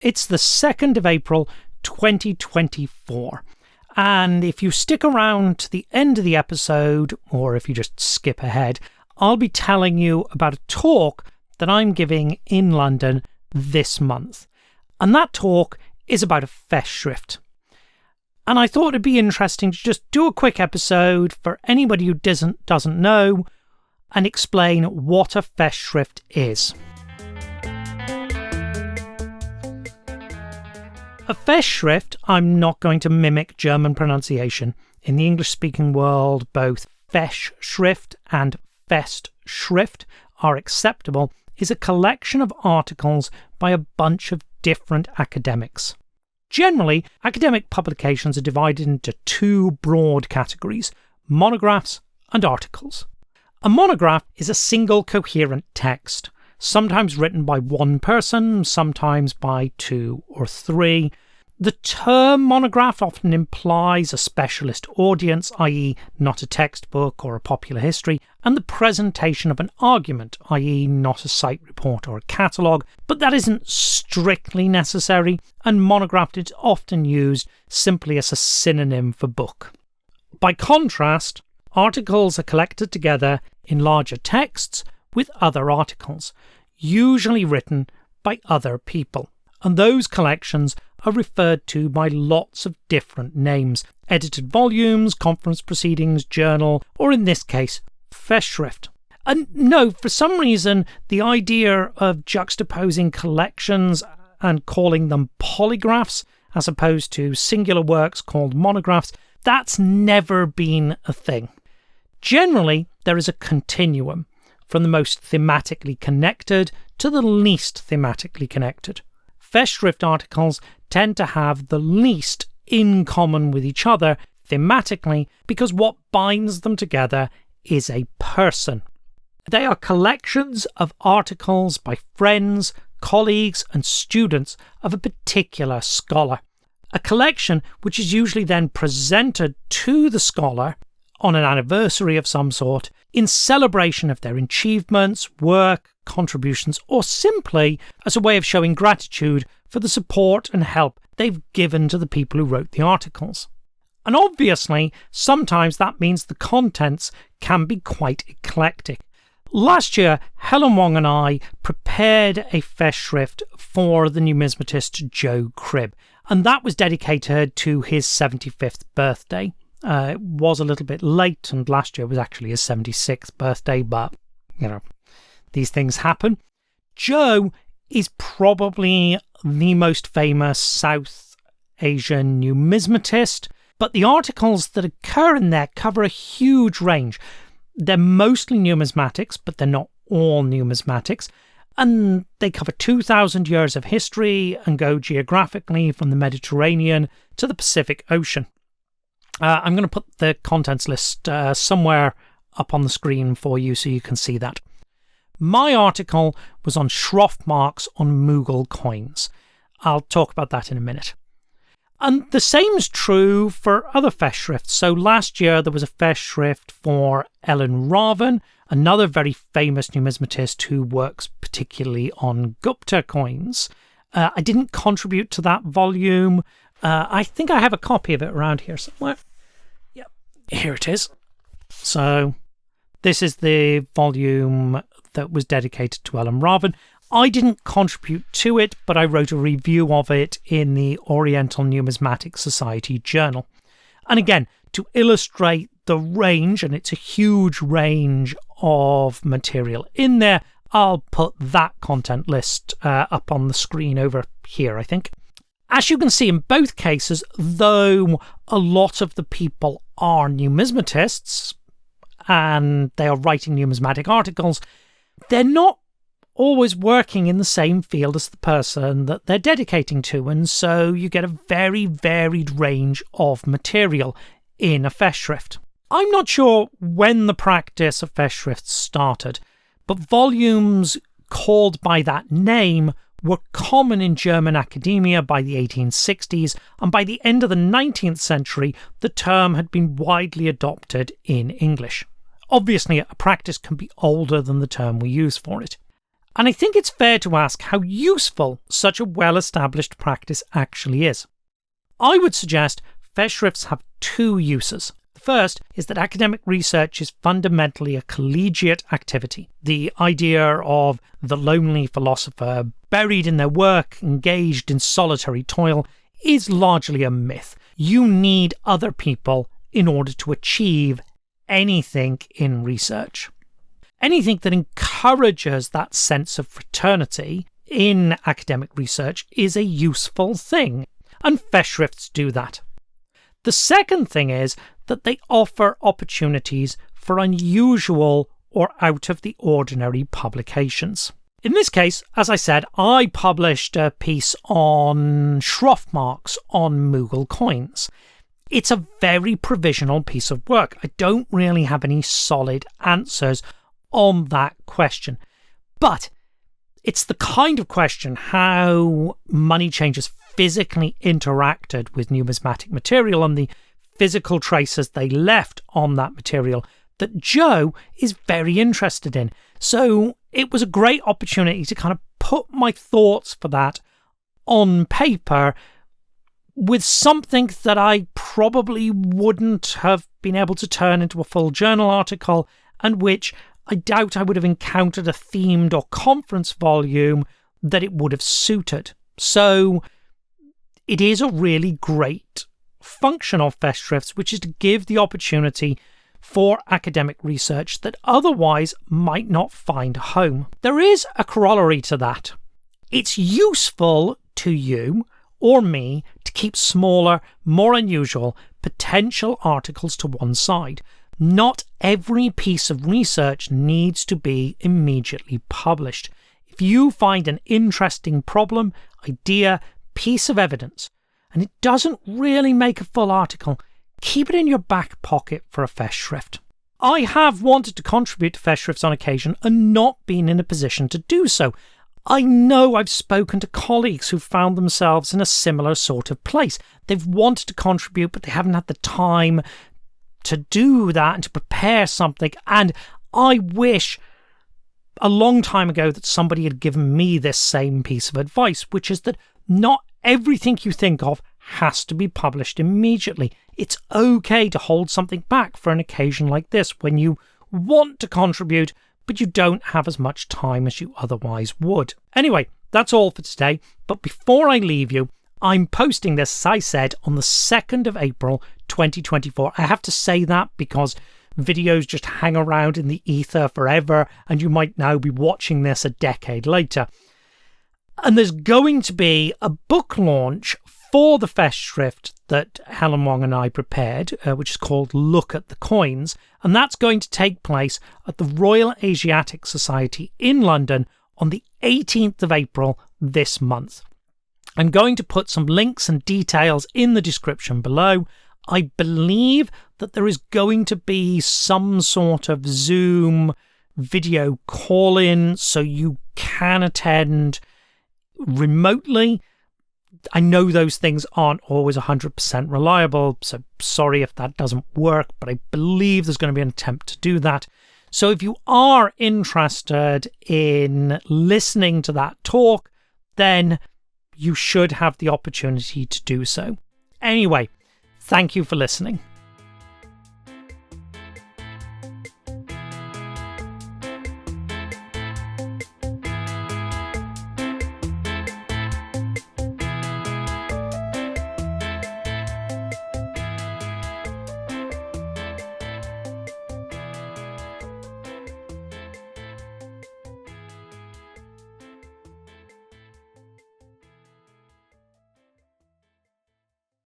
It's the 2nd of April 2024. And if you stick around to the end of the episode, or if you just skip ahead, I'll be telling you about a talk that I'm giving in London this month. And that talk is about a festschrift. And I thought it'd be interesting to just do a quick episode for anybody who doesn't know and explain what a festschrift is. A festschrift, I'm not going to mimic German pronunciation. In the English-speaking world, both festschrift and festschrift are acceptable, is a collection of articles by a bunch of different academics. Generally, academic publications are divided into two broad categories: monographs and articles. A monograph is a single coherent text, sometimes written by one person, sometimes by two or three. The term monograph often implies a specialist audience, i.e. not a textbook or a popular history, and the presentation of an argument, i.e. not a site report or a catalogue, but that isn't strictly necessary, and monograph is often used simply as a synonym for book. By contrast, articles are collected together in larger texts with other articles, usually written by other people, and those collections are referred to by lots of different names: edited volumes, conference proceedings, journal, or in this case, festschrift. And no, for some reason, the idea of juxtaposing collections and calling them polygraphs as opposed to singular works called monographs, that's never been a thing. Generally, there is a continuum from the most thematically connected to the least thematically connected. Festschrift articles tend to have the least in common with each other thematically because what binds them together is a person. They are collections of articles by friends, colleagues, and students of a particular scholar. A collection which is usually then presented to the scholar on an anniversary of some sort in celebration of their achievements, work, contributions, or simply as a way of showing gratitude for the support and help they've given to the people who wrote the articles. And obviously, sometimes that means the contents can be quite eclectic. Last year, Helen Wong and I prepared a festschrift for the numismatist Joe Cribb, and that was dedicated to his 75th birthday. It was a little bit late, and last year was actually his 76th birthday, but, these things happen. Joe is probably the most famous South Asian numismatist, but the articles that occur in there cover a huge range. They're mostly numismatics, but they're not all numismatics, and they cover 2,000 years of history and go geographically from the Mediterranean to the Pacific Ocean. I'm going to put the contents list somewhere up on the screen for you so you can see that. My article was on Schroff marks on Mughal coins. I'll talk about that in a minute. And the same is true for other festschrifts. So last year there was a festschrift for Ellen Raven, another very famous numismatist who works particularly on Gupta coins. I didn't contribute to that volume. I think I have a copy of it around here somewhere. Yep, here it is. So this is the volume that was dedicated to Ellen Raven. I didn't contribute to it, but I wrote a review of it in the Oriental Numismatic Society journal. And again, to illustrate the range, and it's a huge range of material in there, I'll put that content list up on the screen over here, I think. As you can see in both cases, though a lot of the people are numismatists and they are writing numismatic articles, they're not always working in the same field as the person that they're dedicating to, and so you get a very varied range of material in a festschrift. I'm not sure when the practice of festschrifts started, but volumes called by that name were common in German academia by the 1860s, and by the end of the 19th century, the term had been widely adopted in English. Obviously, a practice can be older than the term we use for it. And I think it's fair to ask how useful such a well-established practice actually is. I would suggest festschrifts have two uses. The first is that academic research is fundamentally a collegiate activity. The idea of the lonely philosopher buried in their work, engaged in solitary toil, is largely a myth. You need other people in order to achieve anything in research. Anything that encourages that sense of fraternity in academic research is a useful thing, and festschrifts do that. The second thing is that they offer opportunities for unusual or out-of-the-ordinary publications. In this case, as I said, I published a piece on schrift marks on Mughal coins. It's a very provisional piece of work. I don't really have any solid answers on that question. But it's the kind of question how money changers physically interacted with numismatic material and the physical traces they left on that material that Joe is very interested in. So it was a great opportunity to kind of put my thoughts for that on paper with something that I probably wouldn't have been able to turn into a full journal article, and which I doubt I would have encountered a themed or conference volume that it would have suited. So it is a really great function of festschrifts, which is to give the opportunity for academic research that otherwise might not find a home. There is a corollary to that. It's useful to you or me to keep smaller, more unusual potential articles to one side. Not every piece of research needs to be immediately published. If you find an interesting problem, idea, piece of evidence, and it doesn't really make a full article, keep it in your back pocket for a festschrift. I have wanted to contribute to festschrifts on occasion and not been in a position to do so. I know I've spoken to colleagues who found themselves in a similar sort of place. They've wanted to contribute, but they haven't had the time to do that and to prepare something. And I wish a long time ago that somebody had given me this same piece of advice, which is that not everything you think of has to be published immediately. It's okay to hold something back for an occasion like this when you want to contribute, but you don't have as much time as you otherwise would. Anyway, that's all for today. But before I leave you, I'm posting this, as I said, on the 2nd of April 2024. I have to say that because videos just hang around in the ether forever, and you might now be watching this a decade later. And there's going to be a book launch for the festschrift that Helen Wong and I prepared, which is called Look at the Coins, and that's going to take place at the Royal Asiatic Society in London on the 18th of April this month. I'm going to put some links and details in the description below. I believe that there is going to be some sort of Zoom video call-in so you can attend remotely. I know those things aren't always 100% reliable, so sorry if that doesn't work, but I believe there's going to be an attempt to do that. So if you are interested in listening to that talk, then you should have the opportunity to do so. Anyway, thank you for listening.